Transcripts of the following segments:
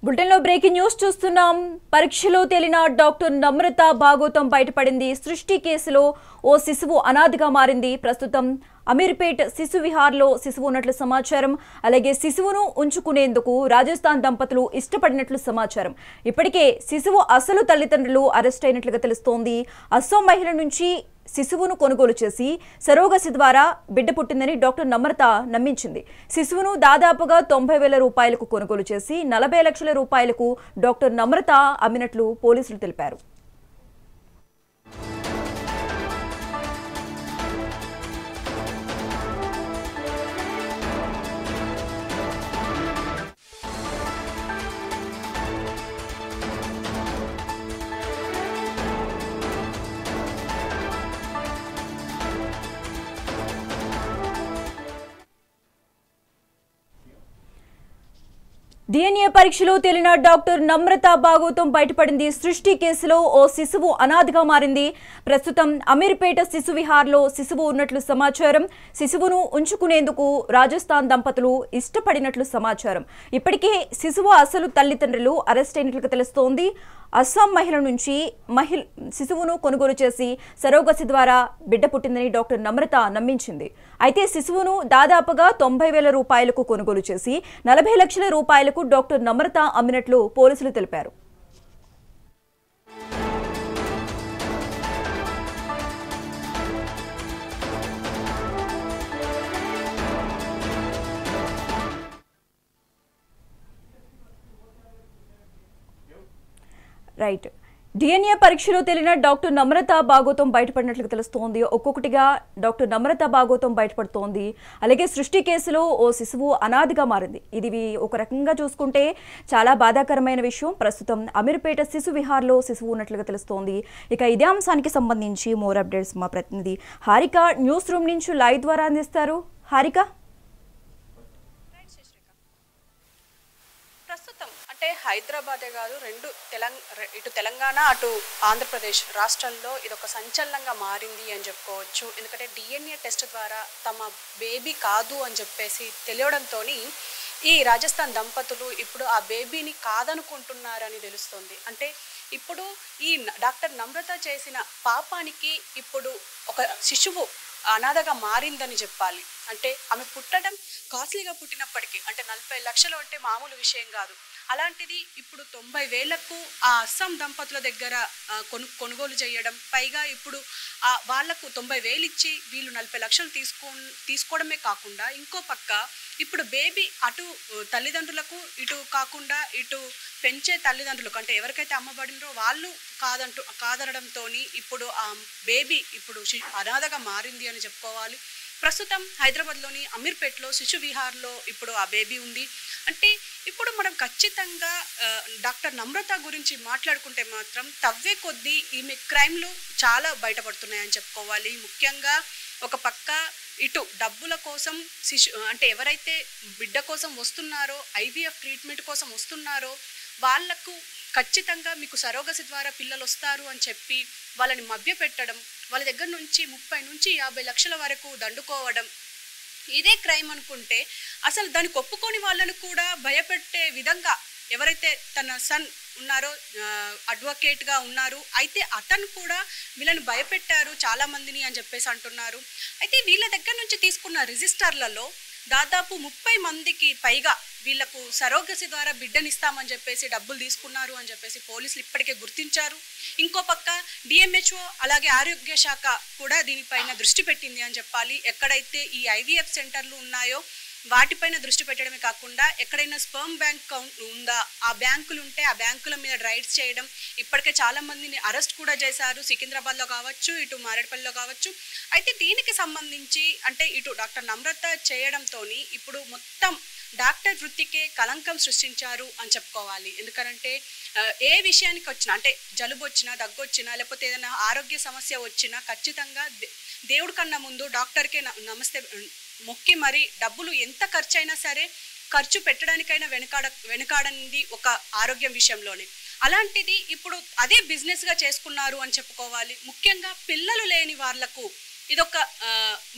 బులెటిన్లో breaking news చూస్తున్నాం. పరీక్షలో తేలిన డాక్టర్ నమ్రత భాగోతం బయటపడింది. సృష్టి కేసులో ఓ శిశువు అనాథగా మారింది. ప్రస్తుతం అమీర్పేట్ శిశు విహార్లో శిశువు ఉన్నట్లు సమాచారం. అలాగే శిశువును ఉంచుకునేందుకు రాజస్థాన్ దంపతులు ఇష్టపడినట్లు సమాచారం. ఇప్పటికే శిశువు అసలు తల్లిదండ్రులు అరెస్ట్ అయినట్లుగా తెలుస్తోంది. అస్సాం మహిళ నుంచి శిశువును కొనుగోలు చేసి సరోగసి ద్వారా బిడ్డ పుట్టిందని డాక్టర్ నమ్రత నమ్మించింది. శిశువును దాదాపుగా 90,000 రూపాయలకు కొనుగోలు చేసి 40 లక్షల రూపాయలకు డాక్టర్ నమ్రత అమ్మినట్లు పోలీసులు తెలిపారు. DNA పరీక్షలో తేలిన డాక్టర్ నమ్రత భాగోతం బయటపడింది. సృష్టి కేసులో ఓ శిశువు అనాథగా మారింది. ప్రస్తుతం అమీర్పేట శిశు విహార్లో శిశువు ఉన్నట్లు సమాచారం. శిశువును ఉంచుకునేందుకు రాజస్థాన్ దంపతులు ఇష్టపడినట్లు సమాచారం. ఇప్పటికే శిశువు అసలు తల్లిదండ్రులు అరెస్ట్ అయినట్లుగా తెలుస్తోంది. అస్సాం మహిళ నుంచి శిశువును కొనుగోలు చేసి సరోగసి ద్వారా బిడ్డ పుట్టిందని డాక్టర్ నమ్రత నమ్మించింది. అయితే శిశువును దాదాపుగా 90,000 రూపాయలకు కొనుగోలు చేసి 40 లక్షల రూపాయలకు డాక్టర్ నమ్రత అమ్మినట్లు పోలీసులు తెలిపారు. రైట్. DNA పరీక్షలో తేలిన డాక్టర్ నమ్రత భాగోతం బయటపడినట్లు తెలుస్తోంది. ఒక్కొక్కటిగా డాక్టర్ నమ్రత భాగోతం బయటపడుతోంది. అలాగే సృష్టి కేసులో ఓ శిశువు అనాథగా మారింది. ఇది ఒక రకంగా చూసుకుంటే చాలా బాధాకరమైన విషయం. ప్రస్తుతం అమీర్పేట శిశు విహార్లో శిశువు ఉన్నట్లుగా తెలుస్తోంది. ఇక ఇదే అంశానికి సంబంధించి మోర్ అప్డేట్స్ మా ప్రతినిధి హారిక న్యూస్ రూమ్ నుంచి లైవ్ ద్వారా అందిస్తారు. హారిక, అంటే హైదరాబాదే కాదు ఇటు తెలంగాణ అటు ఆంధ్రప్రదేశ్ రాష్ట్రాల్లో ఇది ఒక సంచలనంగా మారింది అని చెప్పుకోవచ్చు. ఎందుకంటే DNA టెస్ట్ ద్వారా తమ బేబీ కాదు అని చెప్పేసి తెలియడంతో ఈ రాజస్థాన్ దంపతులు ఇప్పుడు ఆ బేబీని కాదనుకుంటున్నారని తెలుస్తుంది. అంటే ఇప్పుడు ఈ డాక్టర్ నమ్రత చేసిన పాపానికి ఇప్పుడు ఒక శిశువు అనాథగా మారిందని చెప్పాలి. అంటే ఆమె పుట్టడం కాస్ట్లీగా పుట్టినప్పటికీ, అంటే 40 లక్షలు అంటే మామూలు విషయం కాదు. అలాంటిది ఇప్పుడు 90,000కు ఆ అస్సాం దంపతుల దగ్గర కొనుగోలు చేయడం, పైగా ఇప్పుడు వాళ్లకు 90,000 ఇచ్చి వీళ్ళు 40 లక్షలు తీసుకోవడమే కాకుండా ఇంకో పక్క ఇప్పుడు బేబీ అటు తల్లిదండ్రులకు ఇటు కాకుండా ఇటు పెంచే తల్లిదండ్రులకు, అంటే ఎవరికైతే అమ్మబడినరో వాళ్ళు కాదనడంతో ఇప్పుడు ఆ బేబీ ఇప్పుడు అనాథగా మారింది అని చెప్పుకోవాలి. ప్రస్తుతం హైదరాబాద్లోని అమీర్పేట్లో శిశు విహార్లో ఇప్పుడు ఆ బేబీ ఉంది. అంటే ఇప్పుడు మనం ఖచ్చితంగా డాక్టర్ నమ్రత గురించి మాట్లాడుకుంటే మాత్రం తవ్వే కొద్దీ ఈమె క్రైమ్లు చాలా బయటపడుతున్నాయని చెప్పుకోవాలి. ముఖ్యంగా ఒక పక్క ఇటు డబ్బుల కోసం అంటే ఎవరైతే బిడ్డ కోసం వస్తున్నారో, IVF ట్రీట్మెంట్ కోసం వస్తున్నారో వాళ్లకు ఖచ్చితంగా మీకు సరోగసి ద్వారా పిల్లలు వస్తారు అని చెప్పి వాళ్ళని మభ్యపెట్టడం, వాళ్ళ దగ్గర నుంచి 30 నుంచి 50 లక్షల వరకు దండుకోవడం, ఇదే క్రైమ్ అనుకుంటే అసలు దానికి ఒప్పుకోని వాళ్ళను కూడా భయపెట్టే విధంగా ఎవరైతే తన సన్ ఉన్నారో అడ్వకేట్గా ఉన్నారు, అయితే అతను కూడా వీళ్ళని భయపెట్టారు చాలా మందిని అని చెప్పేసి అంటున్నారు. అయితే వీళ్ళ దగ్గర నుంచి తీసుకున్న రిజిస్టర్లలో దాదాపు 30 మందికి పైగా వీళ్లకు సరోగసి ద్వారా బిడ్డనిస్తామని చెప్పేసి డబ్బులు తీసుకున్నారు అని చెప్పేసి పోలీసులు ఇప్పటికే గుర్తించారు. ఇంకో పక్క DMHO అలాగే ఆరోగ్య శాఖ కూడా దీనిపైన దృష్టి పెట్టింది అని చెప్పాలి. ఎక్కడైతే ఈ IVF సెంటర్లు ఉన్నాయో వాటిపైన దృష్టి పెట్టడమే కాకుండా ఎక్కడైనా స్పర్మ్ బ్యాంక్ ఉందా, ఆ బ్యాంకులు ఉంటే ఆ బ్యాంకుల మీద రైడ్స్ చేయడం, ఇప్పటికే చాలా మందిని అరెస్ట్ కూడా చేశారు. సికింద్రాబాద్లో కావచ్చు, ఇటు మారేడుపల్లిలో కావచ్చు. అయితే దీనికి సంబంధించి అంటే ఇటు డాక్టర్ నమ్రత చేయడంతో ఇప్పుడు మొత్తం డాక్టర్ వృత్తికే కలంకం సృష్టించారు అని చెప్పుకోవాలి. ఎందుకంటే ఏ విషయానికి వచ్చినా, అంటే జలుబు వచ్చినా, దగ్గు వచ్చినా, లేకపోతే ఏదైనా ఆరోగ్య సమస్య వచ్చినా ఖచ్చితంగా దేవుడి కన్నా ముందు డాక్టర్కే నమస్తే మొక్కి మరి డబ్బులు ఎంత ఖర్చు అయినా సరే ఖర్చు పెట్టడానికైనా వెనకాడనిది ఒక ఆరోగ్యం విషయంలోనే. అలాంటిది ఇప్పుడు అదే బిజినెస్గా చేసుకున్నారు అని చెప్పుకోవాలి. ముఖ్యంగా పిల్లలు లేని వాళ్లకు ఇదొక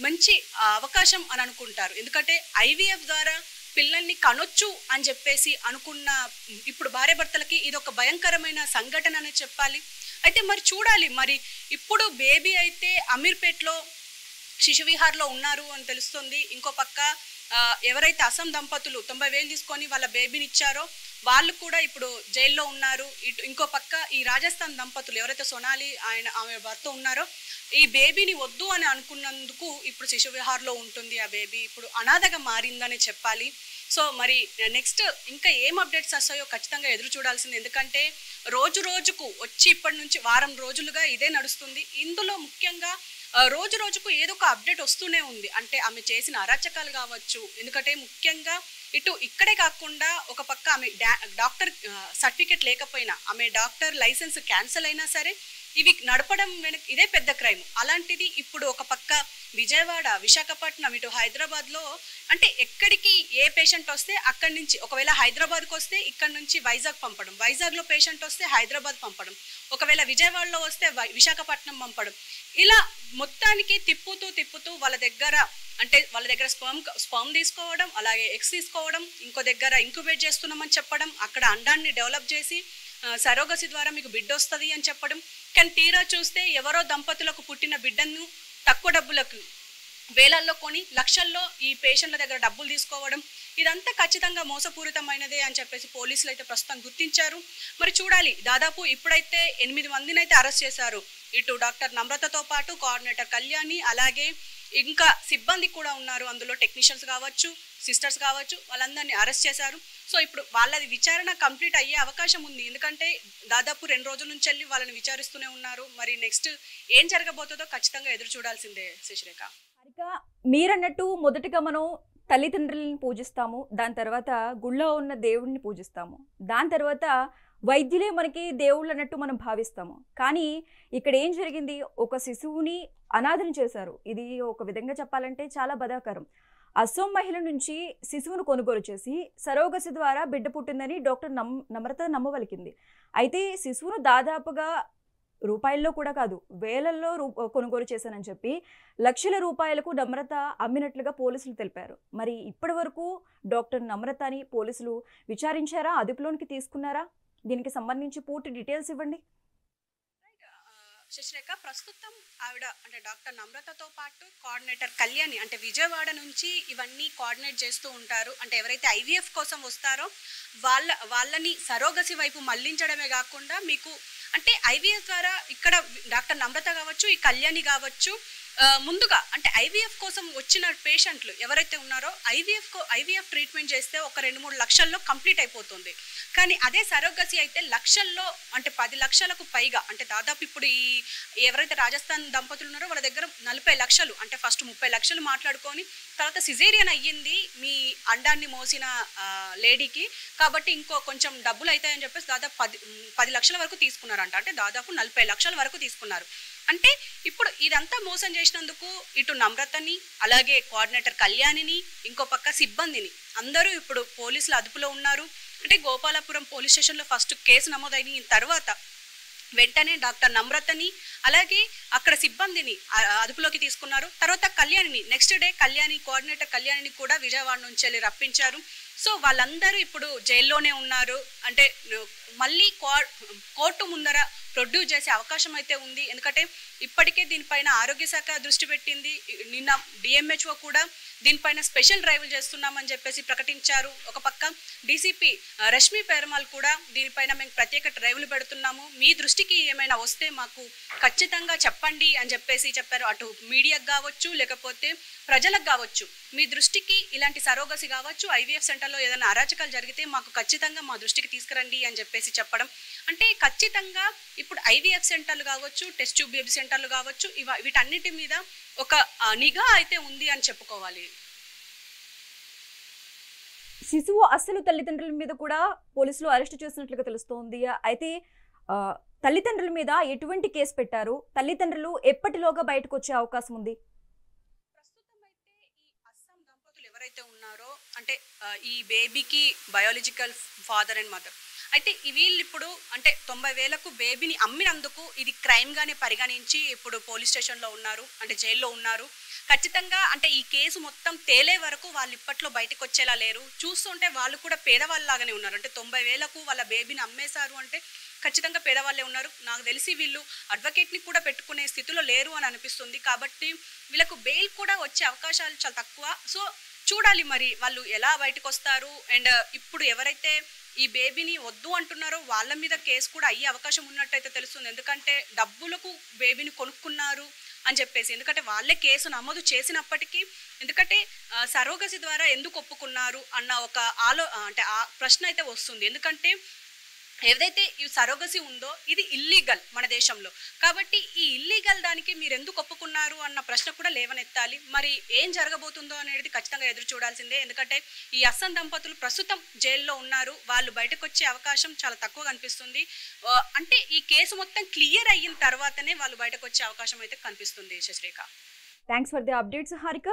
మంచి అవకాశం అని అనుకుంటారు. ఎందుకంటే IVF ద్వారా పిల్లల్ని కనొచ్చు అని చెప్పేసి అనుకున్న ఇప్పుడు భార్యాభర్తలకి ఇది ఒక భయంకరమైన సంఘటన అని చెప్పాలి. అయితే మరి చూడాలి, మరి ఇప్పుడు బేబీ అయితే అమీర్పేట్లో శిశువిహార్లో ఉన్నారు అని తెలుస్తుంది. ఇంకో పక్క ఎవరైతే అస్సాం దంపతులు 90,000 తీసుకొని వాళ్ళ బేబీని ఇచ్చారో వాళ్ళు కూడా ఇప్పుడు జైల్లో ఉన్నారు. ఇంకో పక్క ఈ రాజస్థాన్ దంపతులు ఎవరైతే సోనాలి ఆమె భర్త ఉన్నారో ఈ బేబీని వద్దు అని అనుకున్నందుకు ఇప్పుడు శిశువిహార్లో ఉంటుంది. ఆ బేబీ ఇప్పుడు అనాథగా మారిందని చెప్పాలి. సో మరి నెక్స్ట్ ఇంకా ఏం అప్డేట్స్ వస్తాయో ఖచ్చితంగా ఎదురు చూడాల్సింది. ఎందుకంటే రోజు రోజుకు వచ్చి ఇప్పటి నుంచి వారం రోజులుగా ఇదే నడుస్తుంది. ఇందులో ముఖ్యంగా రోజు రోజుకు ఏదో ఒక అప్డేట్ వస్తూనే ఉంది. అంటే ఆమె చేసిన అరాచకాలు కావచ్చు, ఎందుకంటే ముఖ్యంగా ఇక్కడే కాకుండా ఒక పక్క ఆమె డాక్టర్ సర్టిఫికేట్ లేకపోయినా, ఆమె డాక్టర్ లైసెన్స్ క్యాన్సిల్ అయినా సరే ఇవి నడపడం వెనక ఇదే పెద్ద క్రైమ్. అలాంటిది ఇప్పుడు ఒక పక్క విజయవాడ, విశాఖపట్నం, ఇటు హైదరాబాద్లో అంటే ఎక్కడికి ఏ పేషెంట్ వస్తే అక్కడి నుంచి, ఒకవేళ హైదరాబాద్కి వస్తే ఇక్కడి నుంచి వైజాగ్ పంపడం, వైజాగ్లో పేషెంట్ వస్తే హైదరాబాద్ పంపడం, ఒకవేళ విజయవాడలో వస్తే విశాఖపట్నం పంపడం, ఇలా మొత్తానికి తిప్పుతూ వాళ్ళ దగ్గర స్పర్మ్ తీసుకోవడం, అలాగే ఎగ్స్ తీసుకోవడం, ఇంకో దగ్గర ఇంక్యుబేట్ చేస్తున్నామని చెప్పడం, అక్కడ అండాన్ని డెవలప్ చేసి సరోగసి ద్వారా మీకు బిడ్డ వస్తుంది అని చెప్పడం. కానీ తీరా చూస్తే ఎవరో దంపతులకు పుట్టిన బిడ్డను తక్కువ డబ్బులకు వేలల్లో కొని లక్షల్లో ఈ పేషెంట్ల దగ్గర డబ్బులు తీసుకోవడం, ఇదంతా ఖచ్చితంగా మోసపూరితమైనదే అని చెప్పేసి పోలీసులు అయితే ప్రస్తుతం గుర్తించారు. మరి చూడాలి, దాదాపు ఇప్పుడైతే 8 మందిని అయితే అరెస్ట్ చేశారు. ఇటు డాక్టర్ నమ్రతతో పాటు కోఆర్డినేటర్ కళ్యాణి, అలాగే ఇంకా సిబ్బంది కూడా ఉన్నారు. అందులో టెక్నీషియన్స్ కావచ్చు, సిస్టర్స్ కావచ్చు, వాళ్ళందరినీ అరెస్ట్ చేశారు. సో ఇప్పుడు వాళ్ళది విచారణ కంప్లీట్ అయ్యే అవకాశం ఉంది. ఎందుకంటే దాదాపు 2 రోజుల నుంచి వెళ్ళి వాళ్ళని విచారిస్తూనే ఉన్నారు. మరి నెక్స్ట్ ఏం జరగబోతుందో ఖచ్చితంగా ఎదురు చూడాల్సిందే శశిరేఖ. మీరన్నట్టు మొదటగా మనం తల్లిదండ్రులను పూజిస్తాము, దాని తర్వాత గుళ్ళో ఉన్న దేవుడిని పూజిస్తాము, దాని తర్వాత వైద్యులే మనకి దేవుళ్ళు అన్నట్టు మనం భావిస్తాము. కానీ ఇక్కడ ఏం జరిగింది, ఒక శిశువుని అనాథను చేశారు. ఇది ఒక విధంగా చెప్పాలంటే చాలా బాధాకరం. అస్సాం మహిళ నుంచి శిశువును కొనుగోలు చేసి సరోగసి ద్వారా బిడ్డ పుట్టిందని డాక్టర్ నమ్రత నమ్మవలికింది. అయితే శిశువును దాదాపుగా రూపాయల్లో కూడా కాదు, వేలల్లో కొనుగోలు చేశానని చెప్పి లక్షల రూపాయలకు నమ్రత అమ్మినట్లుగా పోలీసులు తెలిపారు. మరి ఇప్పటి వరకు డాక్టర్ నమ్రతని పోలీసులు విచారించారా, అదుపులోనికి తీసుకున్నారా? దీనికి సంబంధించి పూర్తి డీటెయిల్స్ ఇవ్వండి. శశిరేఖ, ప్రస్తుతం ఆవిడ అంటే డాక్టర్ నమ్రతతో పాటు కోఆర్డినేటర్ కళ్యాణి అంటే విజయవాడ నుంచి ఇవన్నీ కోఆర్డినేట్ చేస్తూ ఉంటారు. అంటే ఎవరైతే ఐవీఎఫ్ కోసం వస్తారో వాళ్ళని సరోగసి వైపు మళ్లించడమే కాకుండా మీకు అంటే ఐవీఎఫ్ ద్వారా ఇక్కడ డాక్టర్ నమ్రత కావచ్చు, ఈ కళ్యాణి కావచ్చు, ముందుగా అంటే ఐవీఎఫ్ కోసం వచ్చిన పేషెంట్లు ఎవరైతే ఉన్నారో ఐవీఎఫ్ ట్రీట్మెంట్ చేస్తే ఒక 2-3 లక్షల్లో కంప్లీట్ అయిపోతుంది. కానీ అదే సరోగసి అయితే లక్షల్లో అంటే 10 లక్షలకు పైగా, అంటే దాదాపు ఇప్పుడు ఈ ఎవరైతే రాజస్థాన్ దంపతులు ఉన్నారో వాళ్ళ దగ్గర 40 లక్షలు, అంటే ఫస్ట్ 30 లక్షలు మాట్లాడుకొని తర్వాత సిజేరియన్ అయ్యింది మీ అండాన్ని మోసిన లేడీకి, కాబట్టి ఇంకో కొంచెం డబ్బులు అవుతాయని చెప్పేసి దాదాపు 10 లక్షల వరకు తీసుకున్నారంట. అంటే దాదాపు 40 లక్షల వరకు తీసుకున్నారు. అంటే ఇప్పుడు ఇదంతా మోసం చేసినందుకు ఇటు నమ్రతని, అలాగే కోఆర్డినేటర్ కళ్యాణిని, ఇంకో పక్క సిబ్బందిని అందరూ ఇప్పుడు పోలీసుల అదుపులో ఉన్నారు. అంటే గోపాలపురం పోలీస్ స్టేషన్లో ఫస్ట్ కేసు నమోదైన తర్వాత వెంటనే డాక్టర్ నమ్రతని అలాగే అక్కడ సిబ్బందిని అదుపులోకి తీసుకున్నారు. తర్వాత కళ్యాణిని నెక్స్ట్ డే కోఆర్డినేటర్ కళ్యాణిని కూడా విజయవాడ నుంచి వెళ్ళి రప్పించారు. సో వాళ్ళందరూ ఇప్పుడు జైల్లోనే ఉన్నారు. అంటే మళ్ళీ కోర్టు ముందర ప్రొడ్యూస్ చేసే అవకాశం అయితే ఉంది. ఎందుకంటే ఇప్పటికే దీనిపైన ఆరోగ్య శాఖ దృష్టి పెట్టింది. నిన్న డిఎంహెచ్ఓ కూడా దీనిపైన స్పెషల్ డ్రైవ్లు చేస్తున్నామని చెప్పేసి ప్రకటించారు. ఒక పక్క డీసీపీ రష్మి పెరమాల్ కూడా దీనిపైన మేము ప్రత్యేక డ్రైవ్లు పెడుతున్నాము, మీ దృష్టికి ఏమైనా వస్తే మాకు ఖచ్చితంగా చెప్పండి అని చెప్పేసి చెప్పారు. అటు మీడియాకు కావచ్చు, లేకపోతే ప్రజలకు కావచ్చు, మీ దృష్టికి ఇలాంటి సరోగసి కావచ్చు, ఐవీఎఫ్ సెంటర్లో ఏదైనా అరాచకాలు జరిగితే మాకు ఖచ్చితంగా మా దృష్టికి తీసుకురండి అని చెప్పేసి చెప్పడం. అంటే ఖచ్చితంగా ఇప్పుడు ఐవీఎఫ్ సెంటర్లు కావచ్చు, టెస్ట్ ట్యూబ్ బేబీ సెంటర్లు కావచ్చు, వీటన్నిటి మీద ఒక నిఘా అయితే ఉంది అని చెప్పుకోవాలి. శిశువు అసలు తల్లిదండ్రుల మీద కూడా పోలీసులు అరెస్ట్ చేసినట్లుగా తెలుస్తోంది. అయితే తల్లిదండ్రుల మీద ఎటువంటి కేసు పెట్టారు, తల్లిదండ్రులు ఎప్పటిలోగా బయటకు వచ్చే అవకాశం ఉంది? ప్రస్తుతం అయితే ఈ అస్సాం దంపతులు ఎవరైతే ఉన్నారో అంటే ఈ బేబీకి బయాలజికల్ ఫాదర్ అండ్ మదర్ అయితే వీళ్ళు ఇప్పుడు అంటే 90,000కు బేబీని అమ్మినందుకు ఇది క్రైమ్గానే పరిగణించి ఇప్పుడు పోలీస్ స్టేషన్లో ఉన్నారు, అంటే జైల్లో ఉన్నారు. ఖచ్చితంగా అంటే ఈ కేసు మొత్తం తేలే వరకు వాళ్ళు ఇప్పట్లో బయటకు వచ్చేలా లేరు. చూస్తుంటే వాళ్ళు కూడా పేదవాళ్ళలాగానే ఉన్నారు. అంటే 90,000కు వాళ్ళ బేబీని అమ్మేశారు అంటే ఖచ్చితంగా పేదవాళ్ళే ఉన్నారు. నాకు తెలిసి వీళ్ళు అడ్వకేట్ని కూడా పెట్టుకునే స్థితిలో లేరు అని అనిపిస్తుంది. కాబట్టి వీళ్ళకు బెయిల్ కూడా వచ్చే అవకాశాలు చాలా తక్కువ. సో చూడాలి మరి వాళ్ళు ఎలా బయటకు వస్తారు. అండ్ ఇప్పుడు ఎవరైతే ఈ బేబీని వద్దు అంటున్నారో వాళ్ళ మీద కేసు కూడా అయ్యే అవకాశం ఉన్నట్టయితే తెలుస్తుంది. ఎందుకంటే డబ్బులకు బేబీని కొనుక్కున్నారు అని చెప్పేసి, ఎందుకంటే వాళ్ళే కేసు నమోదు చేసినప్పటికీ, ఎందుకంటే సరోగసి ద్వారా ఎందుకు ఒప్పుకున్నారు అన్న ఒక అంటే ఆ ప్రశ్న అయితే వస్తుంది. ఎందుకంటే ఏదైతే ఈ సరోగసి ఉందో ఇది ఇల్లీగల్ మన దేశంలో. కాబట్టి ఈ ఇల్లీగల్ దానికి మీరు ఎందుకు ఒప్పుకున్నారు అన్న ప్రశ్న కూడా లేవనెత్తాలి. మరి ఏం జరగబోతుందో అనేది ఖచ్చితంగా ఎదురు చూడాల్సిందే. ఎందుకంటే ఈ అస్సాం దంపతులు ప్రస్తుతం జైల్లో ఉన్నారు. వాళ్ళు బయటకు వచ్చే అవకాశం చాలా తక్కువ కనిపిస్తుంది. అంటే ఈ కేసు మొత్తం క్లియర్ అయిన తర్వాతనే వాళ్ళు బయటకు వచ్చే అవకాశం అయితే కనిపిస్తుంది. Sasirekha, thanks for the updates Harika.